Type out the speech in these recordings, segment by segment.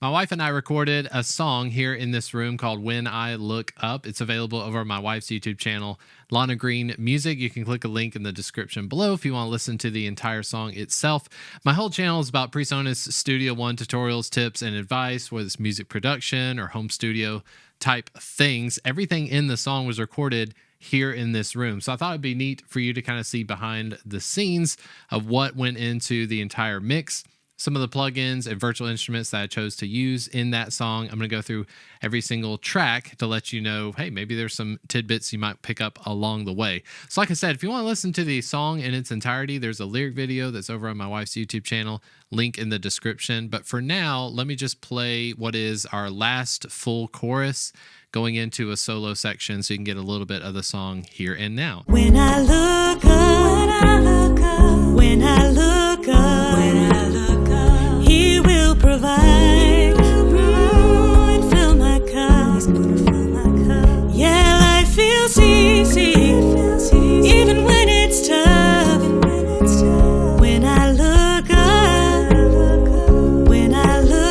My wife and I recorded a song here in this room called When I Look Up. It's available over on my wife's YouTube channel, Lana Green Music. You can click a link in the description below if you want to listen to the entire song itself. My whole channel is about Presonus Studio One tutorials, tips, and advice, whether it's music production or home studio type things. Everything in the song was recorded here in this room. So I thought it'd be neat for you to kind of see behind the scenes of what went into the entire mix. Some of the plugins and virtual instruments that I chose to use in that song. I'm going to go through every single track to let you know, hey, maybe there's some tidbits you might pick up along the way. So like I said, if you want to listen to the song in its entirety, there's a lyric video that's over on my wife's YouTube channel, link in the description. But for now, let me just play what is our last full chorus going into a solo section so you can get a little bit of the song here and now. When I look up, when I look up, when I look up, when I look up, He will provide and fill my cup. Yeah, life feels easy, even when it's tough. When I look up, when I look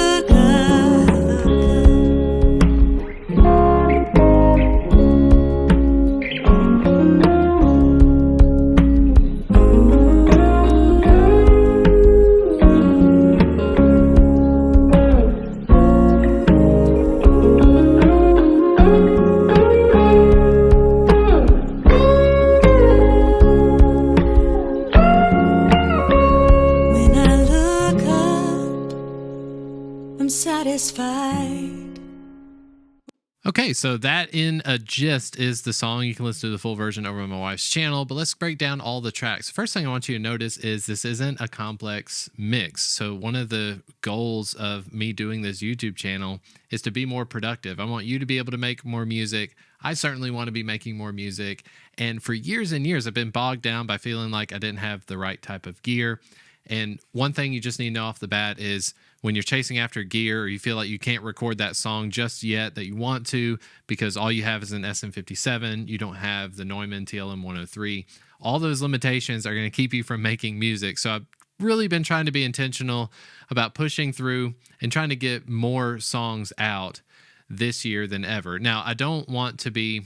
satisfied. Okay, so that in a gist is the song. You can listen to the full version over on my wife's channel, but let's break down all the tracks. First thing I want you to notice is this isn't a complex mix. So one of the goals of me doing this YouTube channel is to be more productive. I want you to be able to make more music. I certainly want to be making more music. And for years and years, I've been bogged down by feeling like I didn't have the right type of gear. And one thing you just need to know off the bat is when you're chasing after gear or you feel like you can't record that song just yet that you want to because all you have is an SM57, you don't have the Neumann TLM 103, all those limitations are going to keep you from making music. So I've really been trying to be intentional about pushing through and trying to get more songs out this year than ever. Now, I don't want to be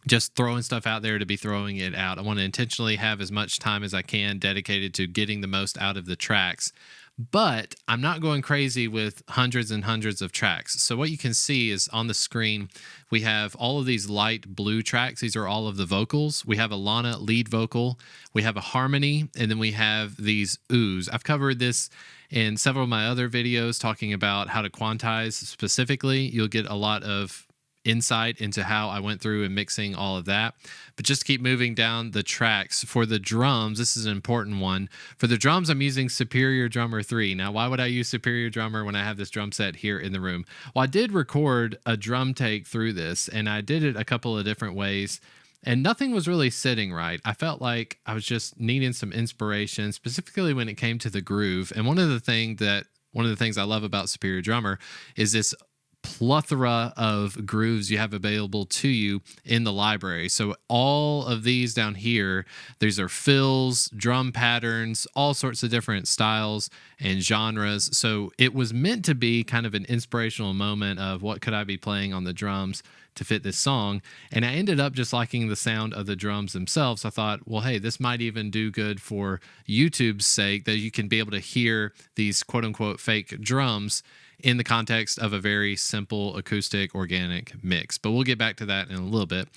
just throwing stuff out there to be throwing it out. I want to intentionally have as much time as I can dedicated to getting the most out of the tracks. But I'm not going crazy with hundreds and hundreds of tracks. So what you can see is on the screen, we have all of these light blue tracks. These are all of the vocals. We have a Lana lead vocal. We have a harmony, and then we have these oohs. I've covered this in several of my other videos talking about how to quantize specifically. You'll get a lot of insight into how I went through and mixing all of that. But just keep moving down the tracks. For the drums, this is an important one. For the drums, I'm using Superior Drummer 3. Now, why would I use Superior Drummer when I have this drum set here in the room? Well, I did record a drum take through this, and I did it a couple of different ways, and nothing was really sitting right. I felt like I was just needing some inspiration, specifically when it came to the groove. And one of the things I love about Superior Drummer is this plethora of grooves you have available to you in the library. So all of these down here, these are fills, drum patterns, all sorts of different styles and genres. So it was meant to be kind of an inspirational moment of what could I be playing on the drums to fit this song. And I ended up just liking the sound of the drums themselves. I thought, well, hey, this might even do good for YouTube's sake, that you can be able to hear these quote unquote fake drums in the context of a very simple acoustic organic mix. But we'll get back to that in a little bit.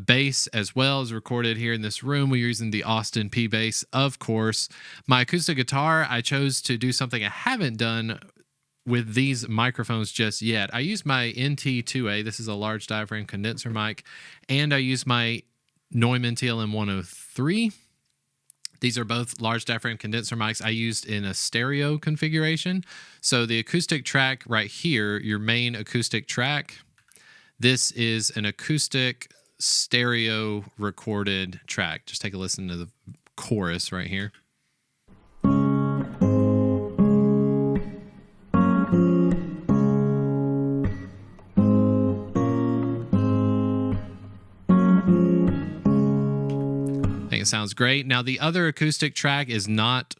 Bass as well is recorded here in this room. We're using the Austin P bass, of course. My acoustic guitar, I chose to do something I haven't done with these microphones just yet. I use my NT2A. This is a large diaphragm condenser mic. And I use my Neumann TLM 103. These are both large diaphragm condenser mics I used in a stereo configuration. So the acoustic track right here, your main acoustic track, this is an acoustic stereo recorded track. Just take a listen to the chorus right here. It sounds great. Now, the other acoustic track is not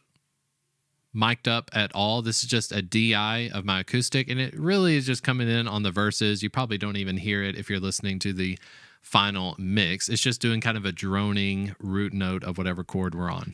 mic'd up at all. This is just a DI of my acoustic, and it really is just coming in on the verses. You probably don't even hear it if you're listening to the final mix. It's just doing kind of a droning root note of whatever chord we're on.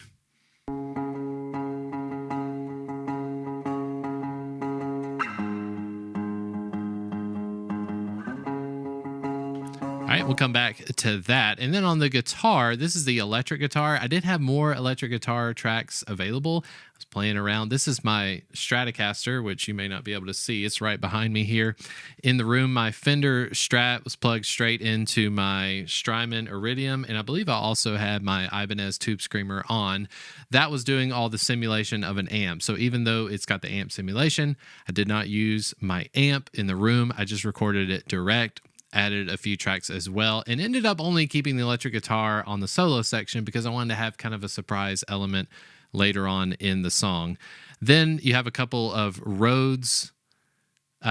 All right, we'll come back to that. And then on the guitar, this is the electric guitar. I did have more electric guitar tracks available. I was playing around. This is my Stratocaster, which you may not be able to see. It's right behind me here in the room. My Fender Strat was plugged straight into my Strymon Iridium, and I believe I also had my Ibanez Tube Screamer on. That was doing all the simulation of an amp. So even though it's got the amp simulation, I did not use my amp in the room. I just recorded it direct, added a few tracks as well, and ended up only keeping the electric guitar on the solo section because I wanted to have kind of a surprise element later on in the song. Then you have a couple of Rhodes.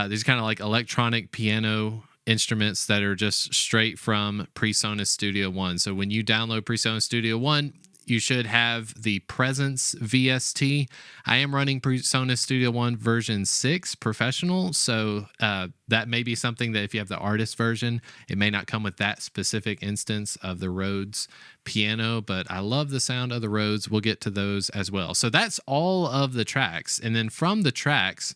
These kind of like electronic piano instruments that are just straight from Presonus Studio One. So when you download Presonus Studio One, you should have the Presence VST. I am running Presonus Studio One version 6 professional, so that may be something that if you have the artist version, it may not come with that specific instance of the Rhodes piano, but I love the sound of the Rhodes. We'll get to those as well. So that's all of the tracks. And then from the tracks,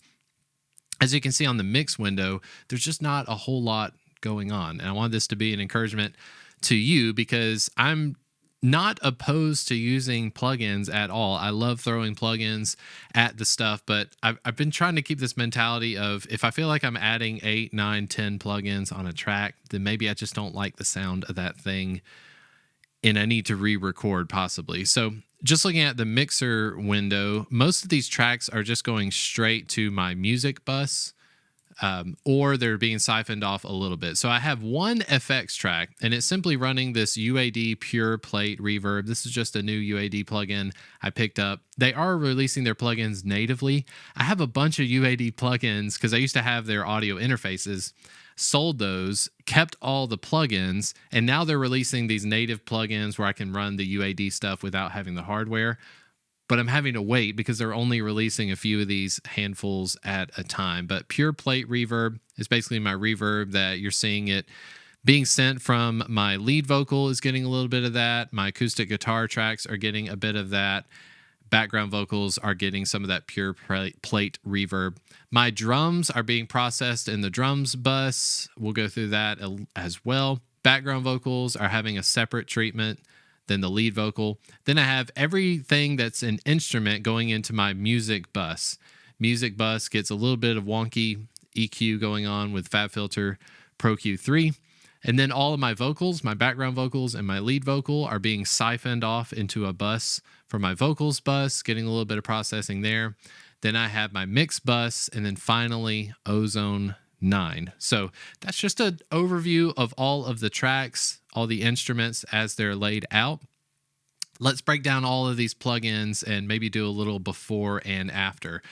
as you can see on the mix window, there's just not a whole lot going on. And I want this to be an encouragement to you because I'm not opposed to using plugins at all. I love throwing plugins at the stuff, but I've been trying to keep this mentality of if I feel like I'm adding 8, 9, 10 plugins on a track, then maybe I just don't like the sound of that thing and I need to re-record possibly. So just looking at the mixer window, most of these tracks are just going straight to my music bus. Or they're being siphoned off a little bit. So I have one FX track, and it's simply running this UAD Pure Plate Reverb. This is just a new UAD plugin I picked up. They are releasing their plugins natively. I have a bunch of UAD plugins because I used to have their audio interfaces, sold those, kept all the plugins, and now they're releasing these native plugins where I can run the UAD stuff without having the hardware. But I'm having to wait because they're only releasing a few of these handfuls at a time. But Pure Plate Reverb is basically my reverb that you're seeing it being sent from my lead vocal is getting a little bit of that. My acoustic guitar tracks are getting a bit of that. Background vocals are getting some of that Pure Plate Reverb. My drums are being processed in the drums bus. We'll go through that as well. Background vocals are having a separate treatment than the lead vocal. Then I have everything that's an instrument going into my music bus. Music bus gets a little bit of wonky EQ going on with Fabfilter Pro Q3. And then all of my vocals, my background vocals and my lead vocal are being siphoned off into a bus for my vocals bus, getting a little bit of processing there. Then I have my mix bus, and then finally Ozone 9. So that's just an overview of all of the tracks, all the instruments as they're laid out. Let's break down all of these plugins and maybe do a little before and after.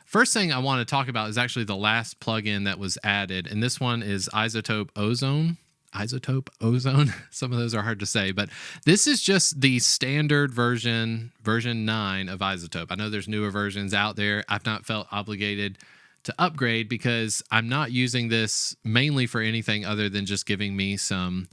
First thing I want to talk about is actually the last plugin that was added, and this one is Izotope Ozone. Izotope Ozone. Some of those are hard to say, but this is just the standard version 9 of Izotope. I know there's newer versions out there. I've not felt obligated to upgrade because I'm not using this mainly for anything other than just giving me some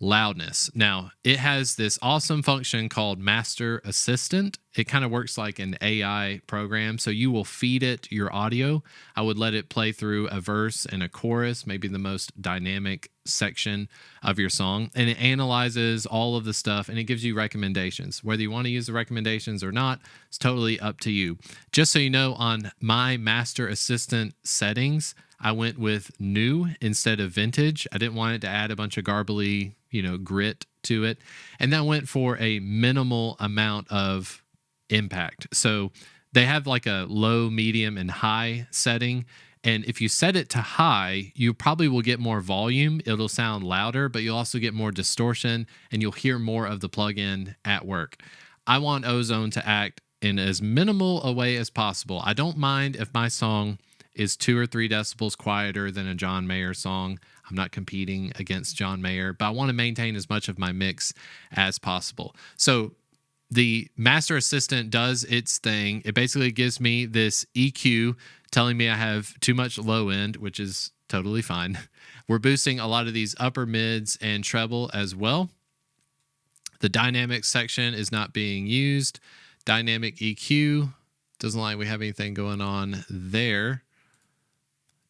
loudness. Now, it has this awesome function called Master Assistant. It kind of works like an AI program. So you will feed it your audio. I would let it play through a verse and a chorus, maybe the most dynamic section of your song. And it analyzes all of the stuff and it gives you recommendations. Whether you want to use the recommendations or not, it's totally up to you. Just so you know, on my Master Assistant settings, I went with new instead of vintage. I didn't want it to add a bunch of garbly, grit to it. And that went for a minimal amount of impact. So they have like a low, medium, and high setting. And if you set it to high, you probably will get more volume. It'll sound louder, but you'll also get more distortion and you'll hear more of the plugin at work. I want Ozone to act in as minimal a way as possible. I don't mind if my song is 2 or 3 decibels quieter than a John Mayer song. I'm not competing against John Mayer, but I want to maintain as much of my mix as possible. So the Master Assistant does its thing. It basically gives me this EQ telling me I have too much low end, which is totally fine. We're boosting a lot of these upper mids and treble as well. The dynamic section is not being used. Dynamic EQ, doesn't like we have anything going on there.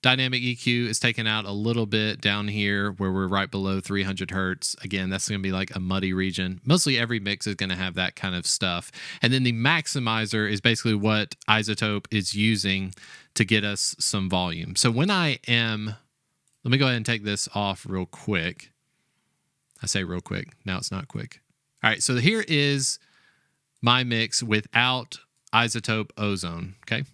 Dynamic EQ is taken out a little bit down here where we're right below 300 hertz. Again, that's going to be like a muddy region. Mostly every mix is going to have that kind of stuff. And then the maximizer is basically what Izotope is using to get us some volume. So when I am, let me go ahead and take this off real quick. I say real quick. Now it's not quick. All right, so here is my mix without Izotope Ozone, okay?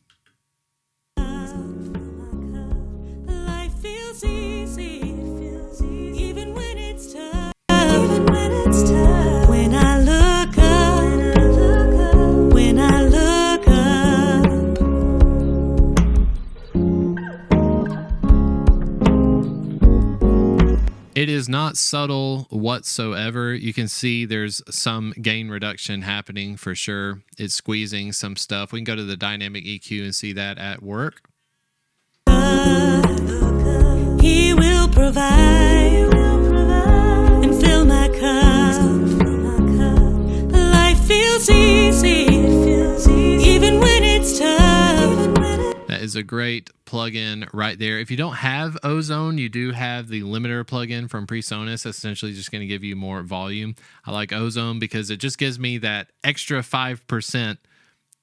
It is not subtle whatsoever. You can see there's some gain reduction happening for sure. It's squeezing some stuff. We can go to the dynamic EQ and see that at work. He will provide and fill my cup. Life feels easy, even when it's tough. That is a great plugin right there. If you don't have Ozone, you do have the limiter plugin from Presonus. That's essentially just going to give you more volume. I like Ozone because it just gives me that extra 5%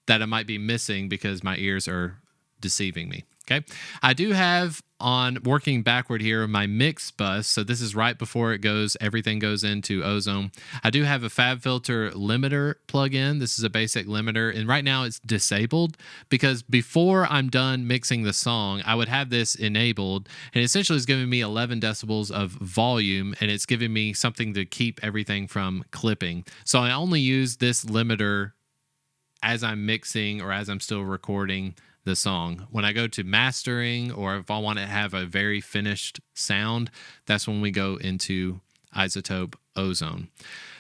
that I might be missing because my ears are deceiving me. Okay, I do have on working backward here my mix bus. So this is right before it goes, everything goes into Ozone. I do have a Fabfilter limiter plugin. This is a basic limiter, and right now it's disabled because before I'm done mixing the song, I would have this enabled, and essentially it's giving me 11 decibels of volume, and it's giving me something to keep everything from clipping. So I only use this limiter as I'm mixing or as I'm still recording the song. When I go to mastering, or if I want to have a very finished sound, that's when we go into Izotope Ozone.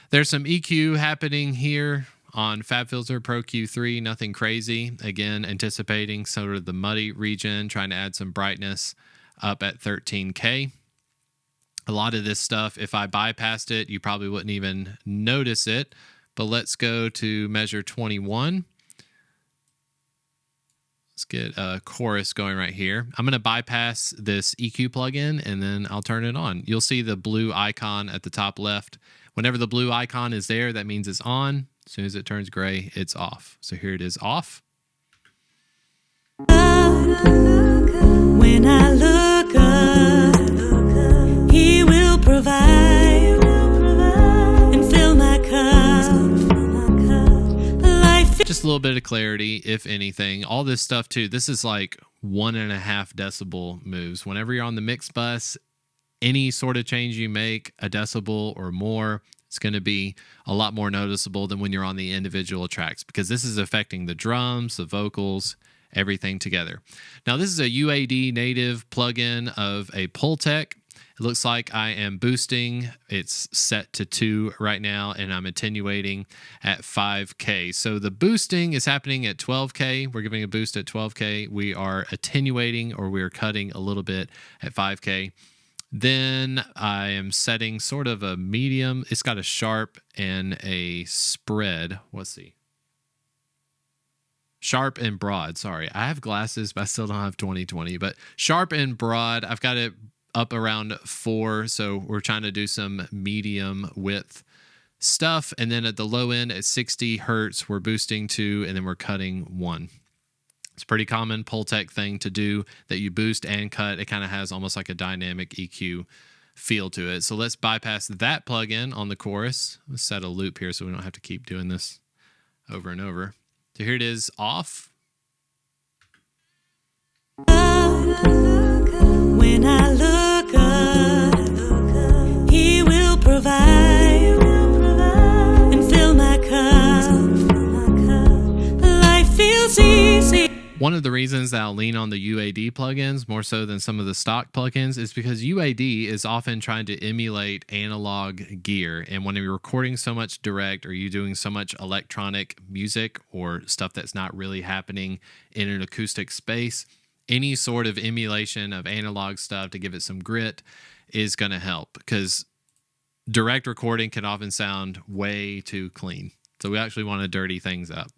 There's some EQ happening here on Fabfilter Pro Q3, nothing crazy. Again, anticipating sort of the muddy region, trying to add some brightness up at 13K. A lot of this stuff, if I bypassed it, you probably wouldn't even notice it. But let's go to measure 21. Let's get a chorus going right here. I'm going to bypass this EQ plugin and then I'll turn it on. You'll see the blue icon at the top left. Whenever the blue icon is there, that means it's on. As soon as it turns gray, it's off. So here it is off. When I look up, he will provide and fill my cup. Just a little bit of clarity, if anything. All this stuff too, this is like 1.5 decibel moves. Whenever you're on the mix bus, any sort of change you make, a decibel or more, it's going to be a lot more noticeable than when you're on the individual tracks, because this is affecting the drums, the vocals, everything together. Now, this is a UAD native plugin of a Pultec. It looks like I am boosting. It's set to 2 right now, and I'm attenuating at 5K. So the boosting is happening at 12K. We're giving a boost at 12K. We are attenuating, or we are cutting a little bit at 5K. Then I am setting sort of a medium. It's got a sharp and a spread. Let's see. Sharp and broad. Sorry, I have glasses, but I still don't have 20/20. But sharp and broad, I've got it up around 4, so we're trying to do some medium width stuff. And then at the low end at 60 hertz, we're boosting 2, and then we're cutting 1. It's a pretty common Pultec thing to do, that you boost and cut. It kind of has almost like a dynamic EQ feel to it. So let's bypass that plugin on the chorus. Let's set a loop here so we don't have to keep doing this over and over. So here it is off. When I look up, he will provide and fill my cup. Life feels easy. One of the reasons that I'll lean on the UAD plugins more so than some of the stock plugins is because UAD is often trying to emulate analog gear. And when you're recording so much direct, or you're doing so much electronic music or stuff that's not really happening in an acoustic space, any sort of emulation of analog stuff to give it some grit is going to help, because direct recording can often sound way too clean. So we actually want to dirty things up.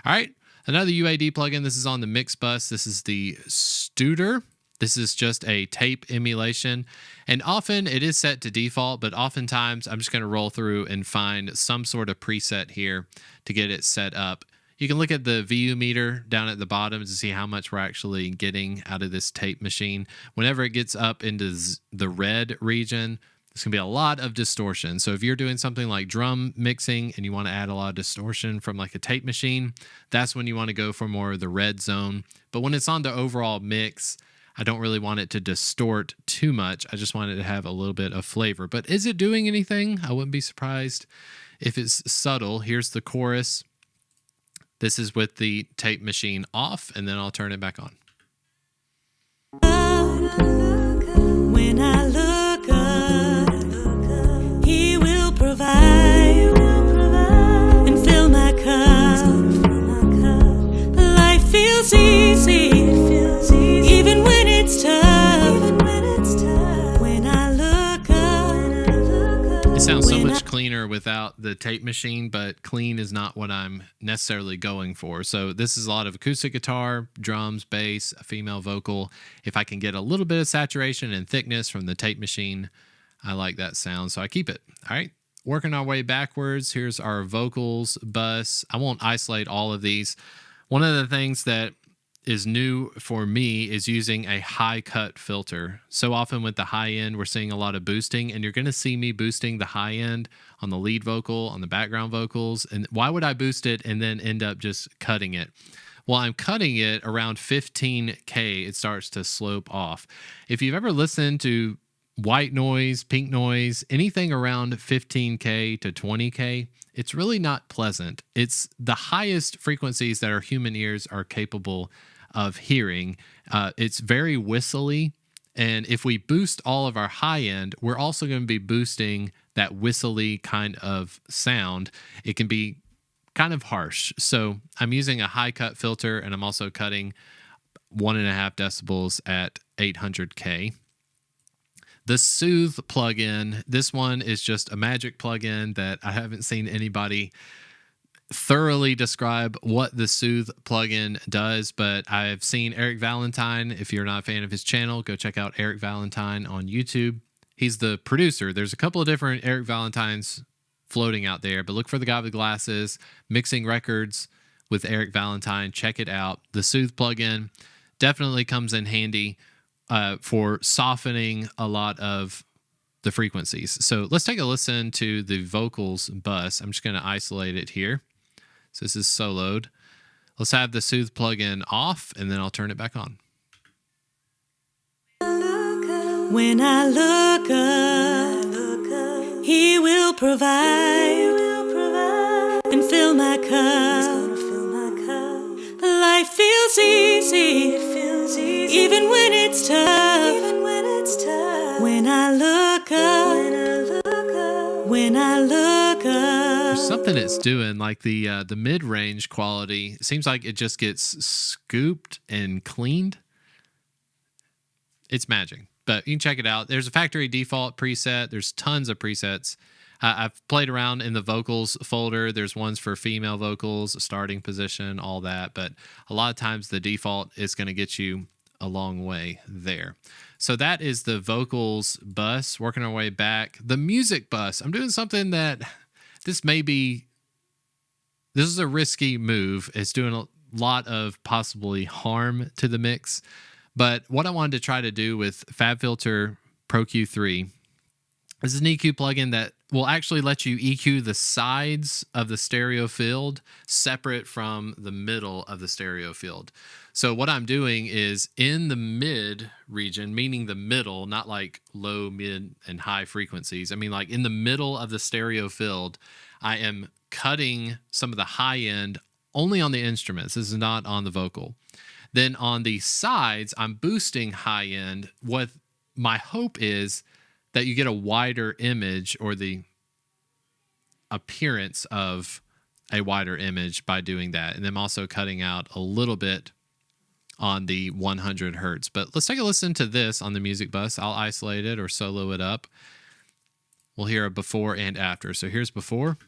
All right. Another UAD plugin. This is on the mix bus. This is the Studer. This is just a tape emulation. And often it is set to default, but oftentimes I'm just going to roll through and find some sort of preset here to get it set up. You can look at the VU meter down at the bottom to see how much we're actually getting out of this tape machine. Whenever it gets up into the red region, there's going to be a lot of distortion. So if you're doing something like drum mixing and you want to add a lot of distortion from like a tape machine, that's when you want to go for more of the red zone. But when it's on the overall mix, I don't really want it to distort too much. I just want it to have a little bit of flavor. But is it doing anything? I wouldn't be surprised if it's subtle. Here's the chorus. This is with the tape machine off, and then I'll turn it back on. When I look up, He will provide and fill my cup. Life feels easy, even when it's tough. When I look up, it sounds so much cleaner without the tape machine, but clean is not what I'm necessarily going for. So this is a lot of acoustic guitar, drums, bass, a female vocal. If I can get a little bit of saturation and thickness from the tape machine, I like that sound, so I keep it. All right, working our way backwards. Here's our vocals bus. I won't isolate all of these. One of the things that is new for me is using a high cut filter. So often with the high end, we're seeing a lot of boosting, and you're going to see me boosting the high end on the lead vocal, on the background vocals. And why would I boost it and then end up just cutting it? Well, I'm cutting it around 15K. It starts to slope off. If you've ever listened to white noise, pink noise, anything around 15K to 20K, it's really not pleasant. It's the highest frequencies that our human ears are capable of hearing. It's very whistly. And if we boost all of our high end, we're also going to be boosting that whistly kind of sound. It can be kind of harsh. So I'm using a high cut filter, and I'm also cutting 1.5 decibels at 800K. The Soothe plugin, this one is just a magic plugin that I haven't seen anybody thoroughly describe what the Soothe plugin does, but I've seen Eric Valentine. If you're not a fan of his channel, go check out Eric Valentine on YouTube. He's the producer. There's a couple of different Eric Valentines floating out there, but look for the guy with glasses, mixing records with Eric Valentine. Check it out. The Soothe plugin definitely comes in handy for softening a lot of the frequencies. So let's take a listen to the vocals bus. I'm just going to isolate it here. So this is soloed. Let's have the Soothe plugin off, and then I'll turn it back on. when I look up, He will provide and fill my cup. Life feels easy, even when it's tough. When I look up, when I look up. There's something it's doing, like the mid-range quality. It seems like it just gets scooped and cleaned. It's magic, but you can check it out. There's a factory default preset. There's tons of presets. I've played around in the vocals folder. There's ones for female vocals, starting position, all that. But a lot of times the default is going to get you a long way there. So that is the vocals bus. Working our way back. The music bus. I'm doing something that this is a risky move. It's doing a lot of possibly harm to the mix. But what I wanted to try to do with Fabfilter Pro Q3 is an EQ plugin that will actually let you EQ the sides of the stereo field separate from the middle of the stereo field. So what I'm doing is in the mid region, meaning the middle, not like low, mid, and high frequencies. I mean like in the middle of the stereo field, I am cutting some of the high end only on the instruments. This is not on the vocal. Then on the sides, I'm boosting high end. What my hope is that you get a wider image, or the appearance of a wider image by doing that. And then I'm also cutting out a little bit on the 100 hertz. But let's take a listen to this on the music bus. I'll isolate it or solo it up. We'll hear a before and after. So here's before.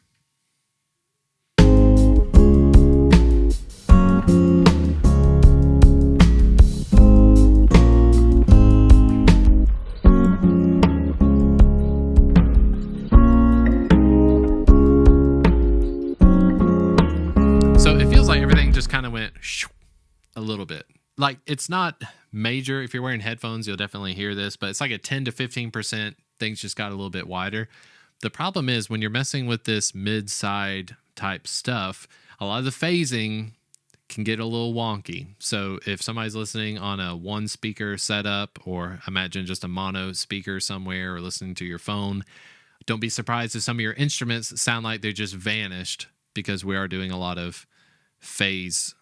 So it feels like everything just kind of went a little bit. Like, it's not major. If you're wearing headphones, you'll definitely hear this, but it's like a 10 to 15%. Things just got a little bit wider. The problem is when you're messing with this mid-side type stuff, a lot of the phasing can get a little wonky. So if somebody's listening on a one speaker setup, or imagine just a mono speaker somewhere, or listening to your phone, don't be surprised if some of your instruments sound like they just vanished, because we are doing a lot of phase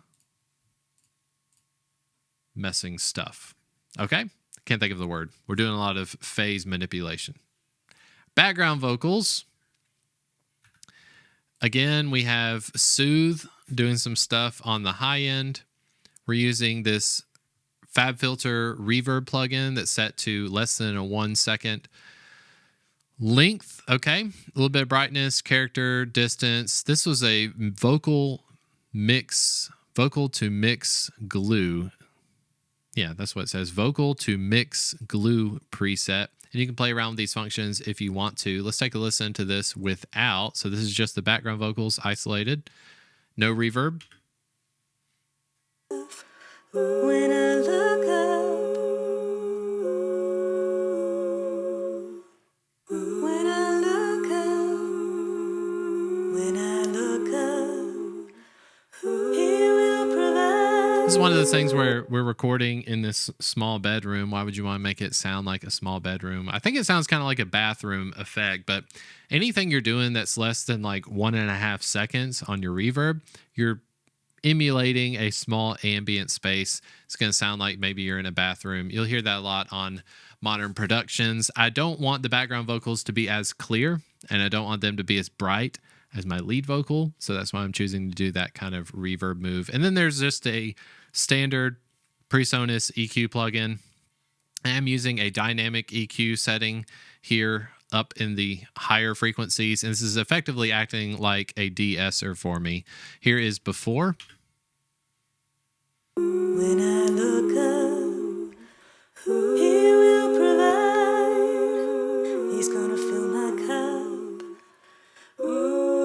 messing stuff. Okay? Can't think of the word. We're doing a lot of phase manipulation. Background vocals. Again, we have Soothe doing some stuff on the high end. We're using this Fabfilter reverb plugin that's set to less than a 1 second length. Okay, a little bit of brightness, character, distance. This was a vocal to mix glue. Yeah, that's what it says. Vocal to mix glue preset. And you can play around with these functions if you want to. Let's take a listen to this without. So this is just the background vocals isolated. No reverb. When I look up, when I look up, when I look up, He will provide. This is one of those things where we're recording in this small bedroom. Why would you want to make it sound like a small bedroom? I think it sounds kind of like a bathroom effect, but anything you're doing that's less than like 1.5 seconds on your reverb, you're emulating a small ambient space. It's going to sound like maybe you're in a bathroom. You'll hear that a lot on modern productions. I don't want the background vocals to be as clear, and I don't want them to be as bright as my lead vocal. So that's why I'm choosing to do that kind of reverb move. And then there's just a standard Presonus EQ plugin. I am using a dynamic EQ setting here up in the higher frequencies, and this is effectively acting like a de-esser for me. Here is before. When I look up, He will provide. He's gonna fill my cup.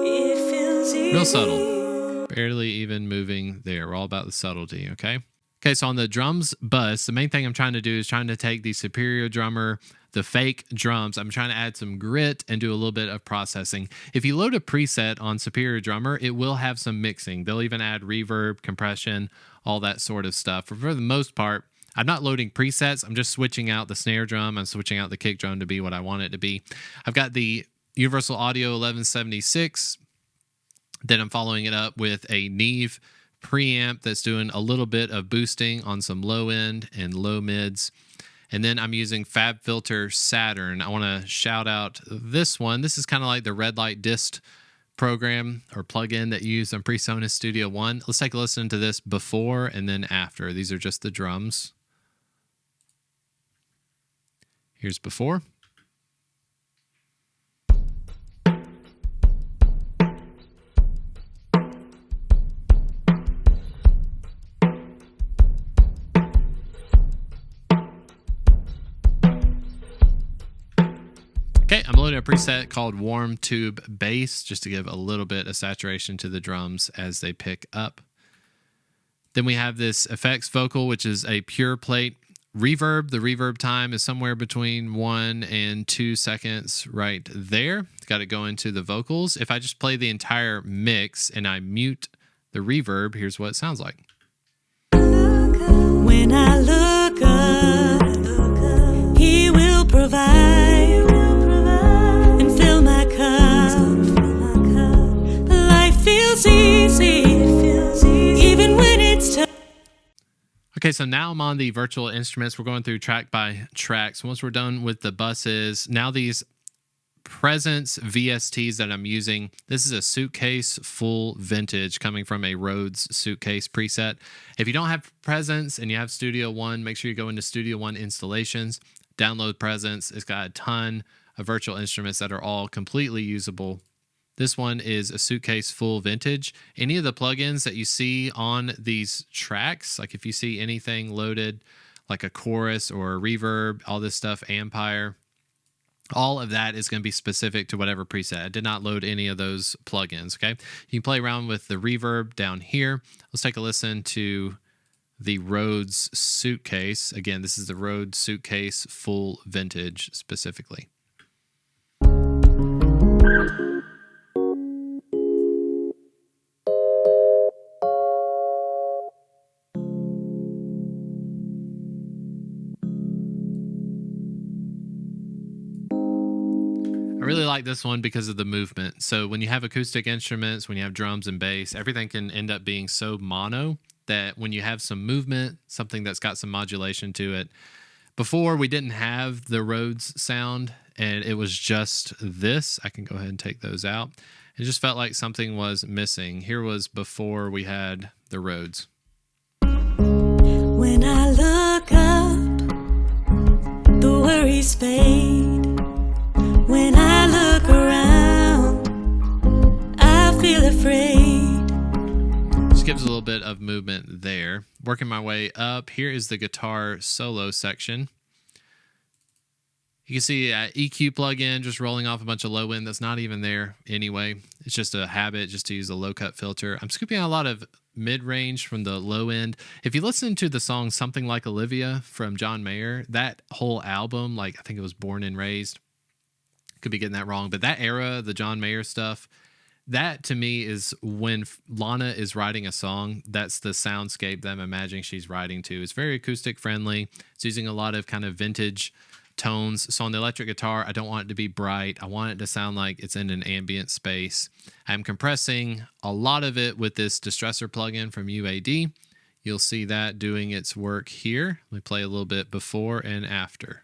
It feels easy. Real subtle. Barely even moving there. We're all about the subtlety, okay? Okay, so on the drums bus, the main thing I'm trying to do is trying to take the Superior Drummer, the fake drums. I'm trying to add some grit and do a little bit of processing. If you load a preset on Superior Drummer, it will have some mixing. They'll even add reverb, compression, all that sort of stuff. For the most part, I'm not loading presets. I'm just switching out the snare drum. I'm switching out the kick drum to be what I want it to be. I've got the Universal Audio 1176. Then I'm following it up with a Neve preamp that's doing a little bit of boosting on some low end and low mids. And then I'm using Fabfilter Saturn. I want to shout out this one. This is kind of like the red light dist program or plugin that you use on Presonus Studio One. Let's take a listen to this before and then after. These are just the drums. Here's before. Okay, I'm loading a preset called Warm Tube Bass just to give a little bit of saturation to the drums as they pick up. Then we have this effects vocal, which is a pure plate reverb. The reverb time is somewhere between 1 and 2 seconds right there. Got it going to the vocals. If I just play the entire mix and I mute the reverb, here's what it sounds like. When I look up, He will provide. Life feels easy, even when it's tough. Okay, so now I'm on the virtual instruments. We're going through track by track. So once we're done with the buses, now these Presence VSTs that I'm using, this is a suitcase full vintage coming from a Rhodes suitcase preset. If you don't have Presence and you have Studio One, make sure you go into Studio One installations, download Presence. It's got a ton of virtual instruments that are all completely usable. This one is a suitcase full vintage. Any of the plugins that you see on these tracks, like if you see anything loaded, like a chorus or a reverb, all this stuff, Ampire, all of that is going to be specific to whatever preset. I did not load any of those plugins, okay? You can play around with the reverb down here. Let's take a listen to the Rhodes suitcase. Again, this is the Rhodes suitcase full vintage specifically. I really like this one because of the movement. So when you have acoustic instruments, when you have drums and bass, everything can end up being so mono that when you have some movement, something that's got some modulation to it. Before, we didn't have the Rhodes sound, and it was just this. I can go ahead and take those out. It just felt like something was missing. Here was before we had the Rhodes. When I look up, the worries fade. When I look around, I feel afraid. Just gives a little bit of movement there. Working my way up, here is the guitar solo section. You can see EQ plugin just rolling off a bunch of low end that's not even there anyway. It's just a habit just to use a low cut filter. I'm scooping out a lot of mid-range from the low end. If you listen to the song Something Like Olivia from John Mayer, that whole album, like I think it was Born and Raised, could be getting that wrong, but that era, the John Mayer stuff, that to me is when Lana is writing a song, that's the soundscape that I'm imagining she's writing to. It's very acoustic friendly. It's using a lot of kind of vintage tones. So on the electric guitar, I don't want it to be bright. I want it to sound like it's in an ambient space. I'm compressing a lot of it with this distressor plugin from UAD. You'll see that doing its work here. Let me play a little bit before and after.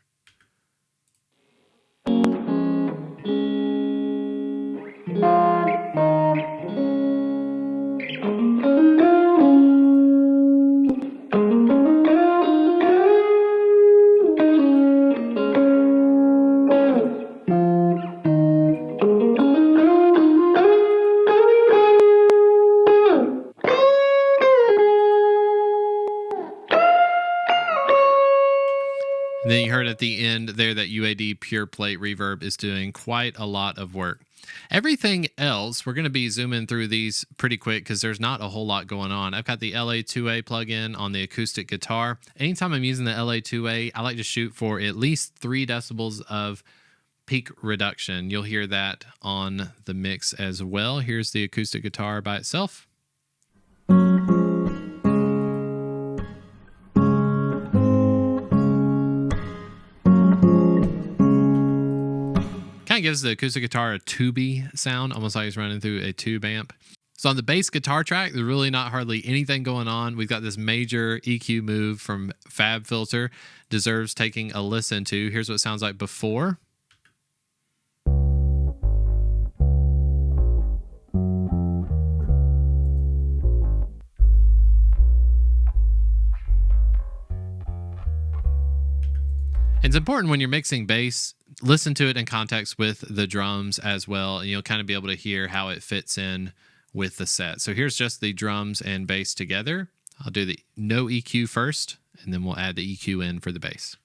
And then you heard at the end there that UAD Pure Plate Reverb is doing quite a lot of work. Everything else, we're going to be zooming through these pretty quick because there's not a whole lot going on. I've got the LA2A plugin on the acoustic guitar. Anytime I'm using the LA2A, I like to shoot for at least 3 decibels of peak reduction. You'll hear that on the mix as well. Here's the acoustic guitar by itself. Kind of gives the acoustic guitar a tubey sound, almost like it's running through a tube amp. So on the bass guitar track, there's really not hardly anything going on. We've got this major EQ move from Fabfilter. Deserves taking a listen to. Here's what it sounds like before. It's important when you're mixing bass, listen to it in context with the drums as well, and you'll kind of be able to hear how it fits in with the set. So here's just the drums and bass together. I'll do the no EQ first, and then we'll add the EQ in for the bass.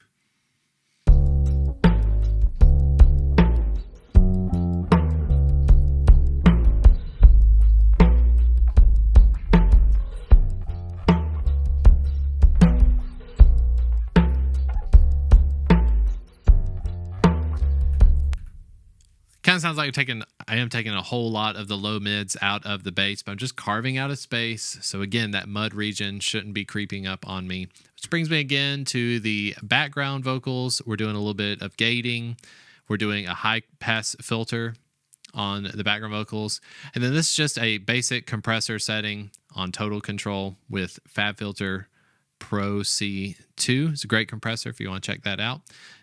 Kind of sounds like I am taking a whole lot of the low mids out of the bass, but I'm just carving out a space. So again, that mud region shouldn't be creeping up on me. Which brings me again to the background vocals. We're doing a little bit of gating. We're doing a high pass filter on the background vocals. And then this is just a basic compressor setting on total control with Fabfilter Pro C2. It's a great compressor if you want to check that out.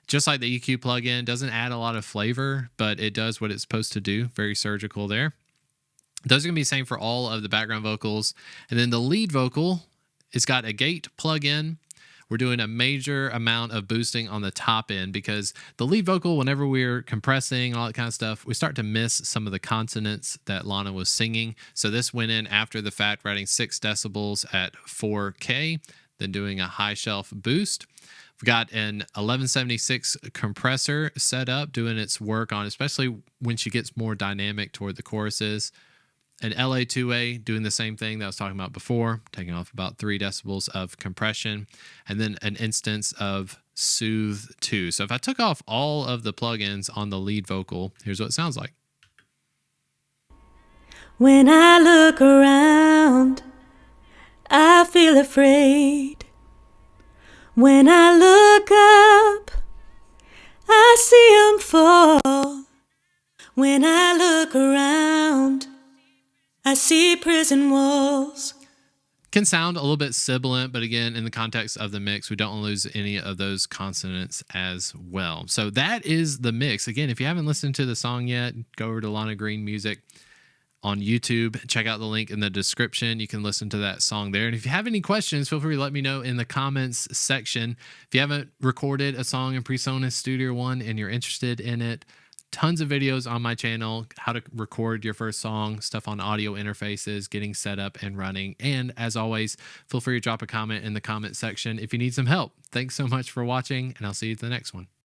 Just like the EQ plugin, doesn't add a lot of flavor, but it does what it's supposed to do. Very surgical there. Those are going to be the same for all of the background vocals. And then the lead vocal, it's got a gate plugin. We're doing a major amount of boosting on the top end because the lead vocal, whenever we're compressing, all that kind of stuff, we start to miss some of the consonants that Lana was singing. So this went in after the fact, writing 6 decibels at 4K, then doing a high shelf boost. We've got an 1176 compressor set up, doing its work on, especially when she gets more dynamic toward the choruses. An LA2A doing the same thing that I was talking about before, taking off about 3 decibels of compression, and then an instance of Soothe 2. So if I took off all of the plugins on the lead vocal, here's what it sounds like. When I look around, I feel afraid. When I look up, I see 'em fall. When I look around, I see prison walls. Can sound a little bit sibilant, but again, in the context of the mix, we don't lose any of those consonants as well. So that is the mix. Again, if you haven't listened to the song yet, go over to Lana Green Music on YouTube. Check out the link in the description. You can listen to that song there. And if you have any questions, feel free to let me know in the comments section. If you haven't recorded a song in Presonus Studio One and you're interested in it, tons of videos on my channel, how to record your first song, stuff on audio interfaces, getting set up and running. And as always, feel free to drop a comment in the comment section if you need some help. Thanks so much for watching, and I'll see you at the next one.